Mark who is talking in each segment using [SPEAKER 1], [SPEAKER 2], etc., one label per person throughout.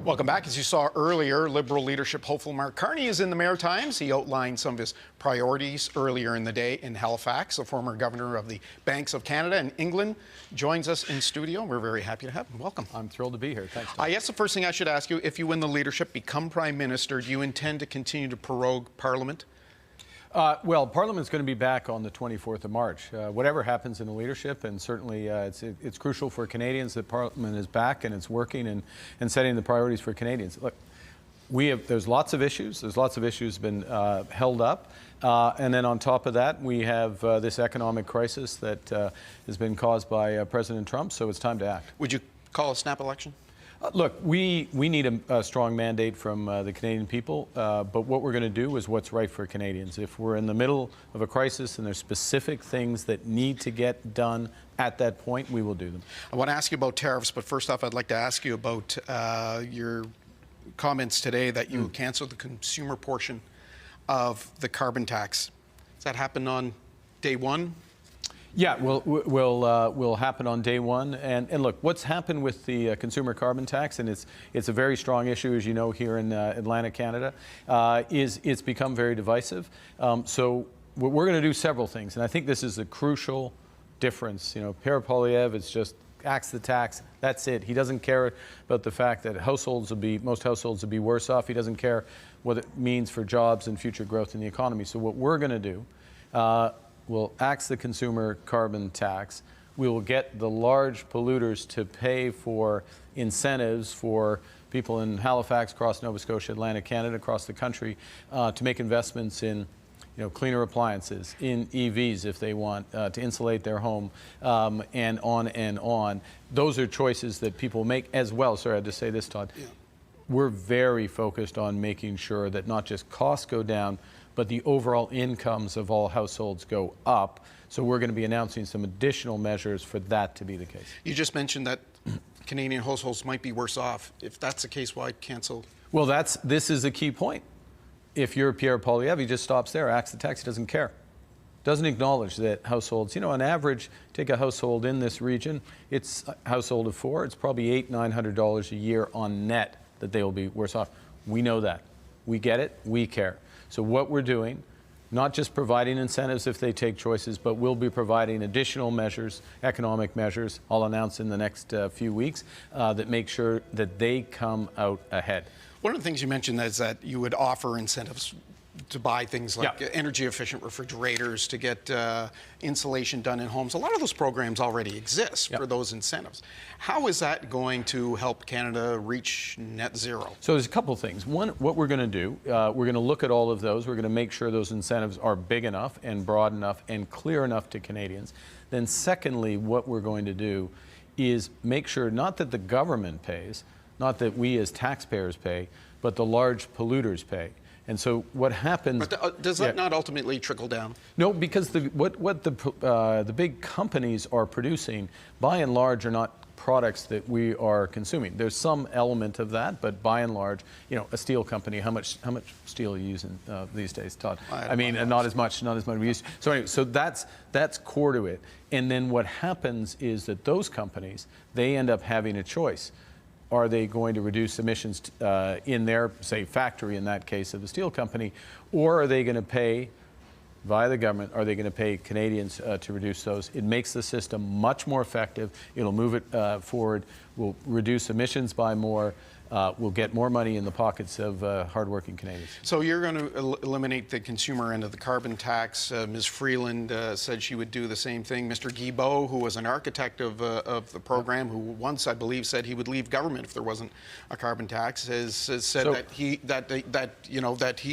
[SPEAKER 1] Welcome back. As you saw earlier, Liberal leadership hopeful Mark Carney is in the Maritimes. He outlined some of his priorities earlier in the day in Halifax. The former governor of the Banks of Canada and England joins us in studio. We're very happy to have him. Welcome.
[SPEAKER 2] I'm thrilled to be here. Thanks, Tom.
[SPEAKER 1] I guess the first thing I should ask you, if you win the leadership, become Prime Minister, do you intend to continue to prorogue Parliament?
[SPEAKER 2] Well, Parliament's going to be back on the 24th of March. Whatever happens in the leadership, and certainly it's crucial for Canadians that Parliament is back and it's working and setting the priorities for Canadians. Look, there's lots of issues. There's lots of issues been held up. And then on top of that, we have this economic crisis that has been caused by President Trump, so it's time to act.
[SPEAKER 1] Would you call a snap election?
[SPEAKER 2] Look, we need a strong mandate from the Canadian people, but what we're going to do is what's right for Canadians. If we're in the middle of a crisis and there's specific things that need to get done at that point, we will do them.
[SPEAKER 1] I want to ask you about tariffs, but first off, I'd like to ask you about your comments today that you canceled the consumer portion of the carbon tax. Does that happen on day one?
[SPEAKER 2] Yeah, will happen on day one. And look, what's happened with the consumer carbon tax, and it's a very strong issue, as you know, here in Atlantic Canada, is it's become very divisive. So we're going to do several things, and I think this is a crucial difference. You know, Pierre Poilievre is just axe the tax. That's it. He doesn't care about the fact that most households will be worse off. He doesn't care what it means for jobs and future growth in the economy. So what we're going to do. We'll axe the consumer carbon tax. We will get the large polluters to pay for incentives for people in Halifax, across Nova Scotia, Atlantic Canada, across the country, to make investments in cleaner appliances, in EVs if they want, to insulate their home, and on and on. Those are choices that people make as well. Sorry, I had to say this, Todd. Yeah. We're very focused on making sure that not just costs go down, but the overall incomes of all households go up. So we're going to be announcing some additional measures for that to be the case.
[SPEAKER 1] You just mentioned that Canadian households might be worse off. If that's the case, why cancel?
[SPEAKER 2] Well, this is a key point. If you're Pierre Poilievre, he just stops there, acts the tax, he doesn't care. Doesn't acknowledge that households, on average, take a household in this region, it's a household of four, it's probably $800-900 a year on net that they will be worse off. We know that. We get it. We care. So what we're doing, not just providing incentives if they take choices, but we'll be providing additional measures, economic measures, I'll announce in the next few weeks, that make sure that they come out ahead.
[SPEAKER 1] One of the things you mentioned is that you would offer incentives to buy things like energy-efficient refrigerators, to get insulation done in homes. A lot of those programs already exist for those incentives. How is that going to help Canada reach net zero?
[SPEAKER 2] So there's a couple of things. One, what we're going to do, we're going to look at all of those. We're going to make sure those incentives are big enough and broad enough and clear enough to Canadians. Then secondly, what we're going to do is make sure not that the government pays, not that we as taxpayers pay, but the large polluters pay. And so what happens?
[SPEAKER 1] But does that not ultimately trickle down?
[SPEAKER 2] No, because what the big companies are producing, by and large, are not products that we are consuming. There's some element of that, but by and large, a steel company. How much steel are you using these days, Todd? I mean, not as much we used to. So anyway, so that's core to it. And then what happens is that those companies, they end up having a choice. Are they going to reduce emissions in their, say, factory, in that case of the steel company, or are they going to pay, via the government, are they going to pay Canadians to reduce those? It makes the system much more effective. It'll move it forward. We'll reduce emissions by more. We'll get more money in the pockets of hardworking Canadians.
[SPEAKER 1] So you're going to eliminate the consumer end of the carbon tax. Ms. Freeland said she would do the same thing. Mr. Guilbeault, who was an architect of the program, who once, I believe, said he would leave government if there wasn't a carbon tax, has said that he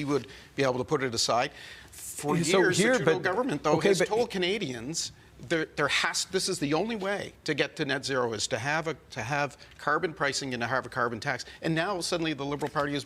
[SPEAKER 1] would be able to put it aside. For years, the Trudeau government, though, has told Canadians this is the only way to get to net zero, is to have carbon pricing and to have a carbon tax. And now suddenly the Liberal Party is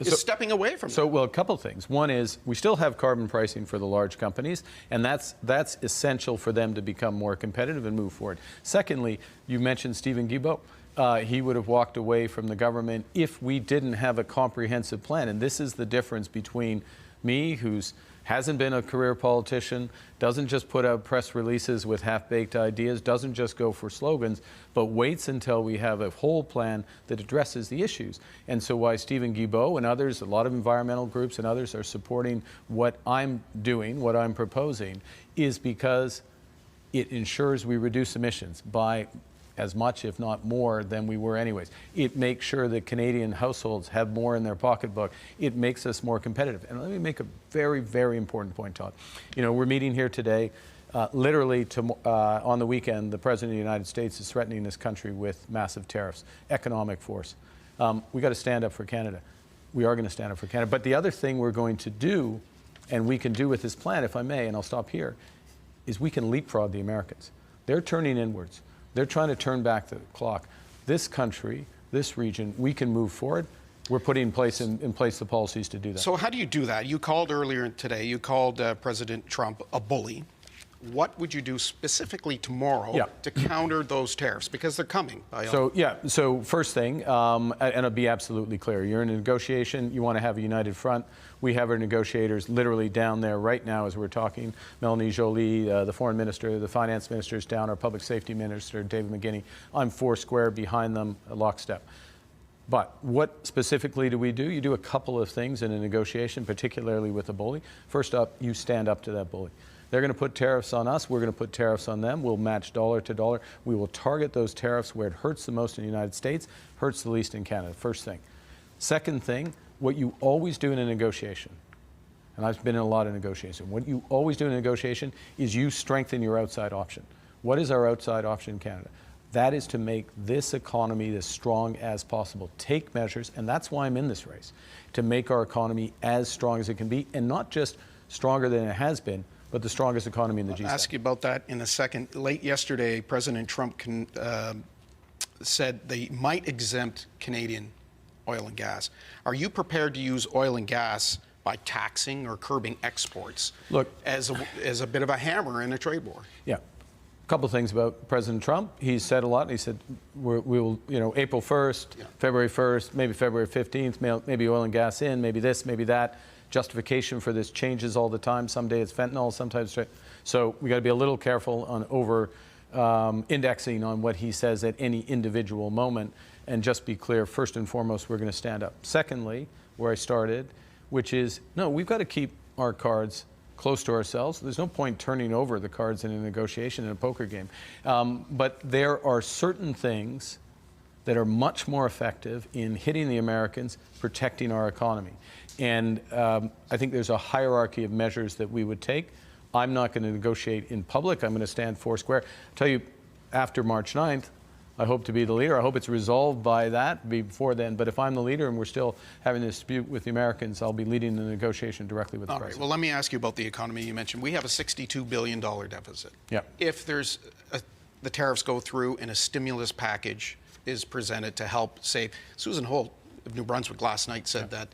[SPEAKER 1] stepping away from it.
[SPEAKER 2] Well, a couple of things. One is we still have carbon pricing for the large companies, and that's essential for them to become more competitive and move forward. Secondly, you mentioned Stephen Guilbeault. He would have walked away from the government if we didn't have a comprehensive plan. And this is the difference between me, who's hasn't been a career politician, doesn't just put out press releases with half-baked ideas, doesn't just go for slogans, but waits until we have a whole plan that addresses the issues. And so why Stephen Guilbeault and others, a lot of environmental groups and others are supporting what I'm doing, what I'm proposing, is because it ensures we reduce emissions by as much, if not more, than we were anyways. It makes sure that Canadian households have more in their pocketbook. It makes us more competitive. And let me make a very, very important point, Todd. You know, we're meeting here today. Literally, on the weekend, the President of the United States is threatening this country with massive tariffs, economic force. We got to stand up for Canada. We are going to stand up for Canada. But the other thing we're going to do, and we can do with this plan, if I may, and I'll stop here, is we can leapfrog the Americans. They're turning inwards. They're trying to turn back the clock. This country, this region, we can move forward. We're putting in place the policies to do that.
[SPEAKER 1] So how do you do that? You called earlier today, you called President Trump a bully. What would you do specifically tomorrow to counter those tariffs? Because they're coming.
[SPEAKER 2] So first thing, and I'll be absolutely clear, you're in a negotiation, you want to have a united front. We have our negotiators literally down there right now as we're talking. Melanie Joly, the foreign minister, the finance minister is down, our public safety minister, David McGuinty. I'm four square behind them, lockstep. But what specifically do we do? You do a couple of things in a negotiation, particularly with a bully. First up, you stand up to that bully. They're going to put tariffs on us. We're going to put tariffs on them. We'll match dollar to dollar. We will target those tariffs where it hurts the most in the United States, hurts the least in Canada. First thing. Second thing, what you always do in a negotiation, and I've been in a lot of negotiations, what you always do in a negotiation is you strengthen your outside option. What is our outside option in Canada? That is to make this economy as strong as possible. Take measures, and that's why I'm in this race, to make our economy as strong as it can be, and not just stronger than it has been, but the strongest economy in the G7.
[SPEAKER 1] I'll ask you about that in a second. Late yesterday, President Trump said they might exempt Canadian oil and gas. Are you prepared to use oil and gas by taxing or curbing exports as a bit of a hammer in a trade war?
[SPEAKER 2] Yeah. A couple of things about President Trump. He said a lot. He said we will, April 1st, February 1st, maybe February 15th, maybe oil and gas in, maybe this, maybe that. Justification for this changes all the time. Someday it's fentanyl, sometimes. So we got to be a little careful on over indexing on what he says at any individual moment, and just be clear. First and foremost, we're going to stand up. Secondly, where I started, which is no, we've got to keep our cards close to ourselves. There's no point turning over the cards in a negotiation in a poker game. But there are certain things that are much more effective in hitting the Americans, protecting our economy. And I think there's a hierarchy of measures that we would take. I'm not going to negotiate in public. I'm going to stand four square. I'll tell you, after March 9th, I hope to be the leader. I hope it's resolved by that before then. But if I'm the leader and we're still having a dispute with the Americans, I'll be leading the negotiation directly with the president.
[SPEAKER 1] Well, let me ask you about the economy you mentioned. We have a $62 billion deficit.
[SPEAKER 2] Yeah.
[SPEAKER 1] If the tariffs go through and a stimulus package is presented to help save, Susan Holt of New Brunswick last night said that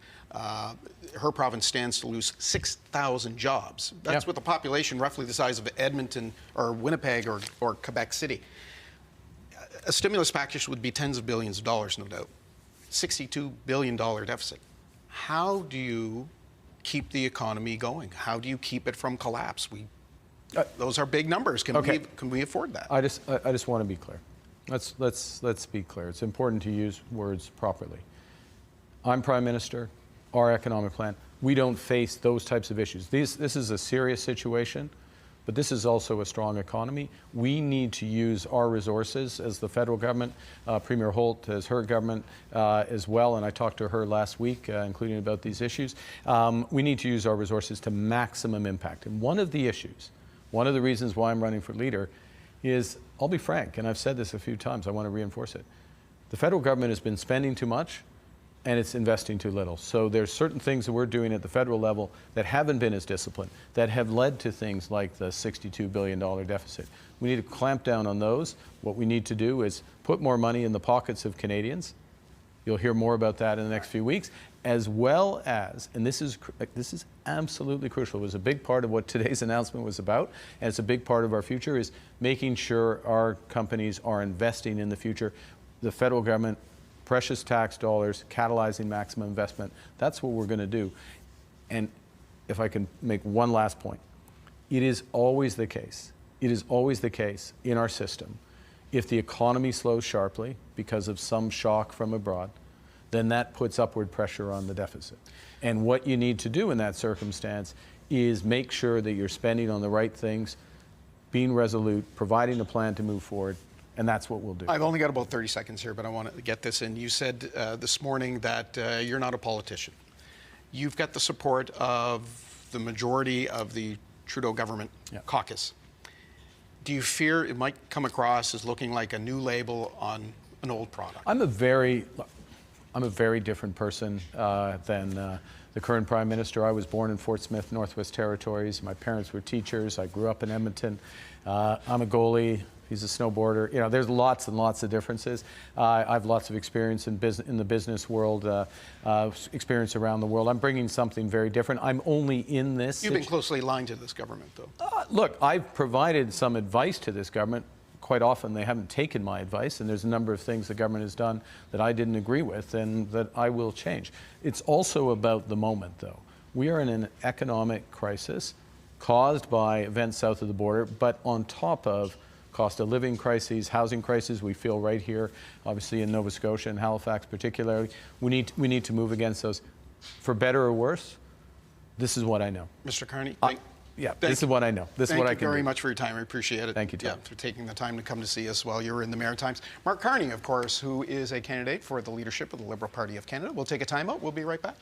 [SPEAKER 1] her province stands to lose 6,000 jobs. That's with a population roughly the size of Edmonton or Winnipeg or Quebec City. A stimulus package would be tens of billions of dollars, no doubt. $62 billion deficit. How do you keep the economy going? How do you keep it from collapse? Those are big numbers. Can we afford that?
[SPEAKER 2] I just want to be clear. Let's be clear. It's important to use words properly. I'm Prime Minister. Our economic plan. We don't face those types of issues. This is a serious situation, but this is also a strong economy. We need to use our resources as the federal government. Premier Holt, as her government as well, and I talked to her last week, including about these issues. We need to use our resources to maximum impact. And one of the issues, one of the reasons why I'm running for leader is, I'll be frank, and I've said this a few times, I want to reinforce it. The federal government has been spending too much, and it's investing too little. So there's certain things that we're doing at the federal level that haven't been as disciplined, that have led to things like the $62 billion deficit. We need to clamp down on those. What we need to do is put more money in the pockets of Canadians. You'll hear more about that in the next few weeks, as well as, and this is absolutely crucial, it was a big part of what today's announcement was about, and it's a big part of our future, is making sure our companies are investing in the future. The federal government, precious tax dollars, catalyzing maximum investment. That's what we're going to do. And if I can make one last point, it is always the case in our system, if the economy slows sharply because of some shock from abroad, then that puts upward pressure on the deficit. And what you need to do in that circumstance is make sure that you're spending on the right things, being resolute, providing a plan to move forward, and that's what we'll do.
[SPEAKER 1] I've only got about 30 seconds here, but I want to get this in. You said this morning that you're not a politician. You've got the support of the majority of the Trudeau government caucus. Do you fear it might come across as looking like a new label on an old product?
[SPEAKER 2] I'm a very different person than the current Prime Minister. I was born in Fort Smith, Northwest Territories. My parents were teachers. I grew up in Edmonton. I'm a goalie. He's a snowboarder. You know, there's lots and lots of differences. I have lots of experience in the business world, experience around the world. I'm bringing something very different. I'm only in this.
[SPEAKER 1] You've been closely aligned to this government, though.
[SPEAKER 2] Look, I've provided some advice to this government. Quite often they haven't taken my advice, and there's a number of things the government has done that I didn't agree with and that I will change. It's also about the moment, though. We are in an economic crisis caused by events south of the border, but on top of cost of living crises, housing crises we feel right here, obviously in Nova Scotia and Halifax particularly. We need to move against those. For better or worse, this is what I know.
[SPEAKER 1] Mr. Carney,
[SPEAKER 2] this is what I know. This is what I can do.
[SPEAKER 1] Thank you very much for your time. I appreciate it.
[SPEAKER 2] Thank you, Tom.
[SPEAKER 1] Yeah, for taking the time to come to see us while you were in the Maritimes. Mark Carney, of course, who is a candidate for the leadership of the Liberal Party of Canada. We'll take a time out. We'll be right back.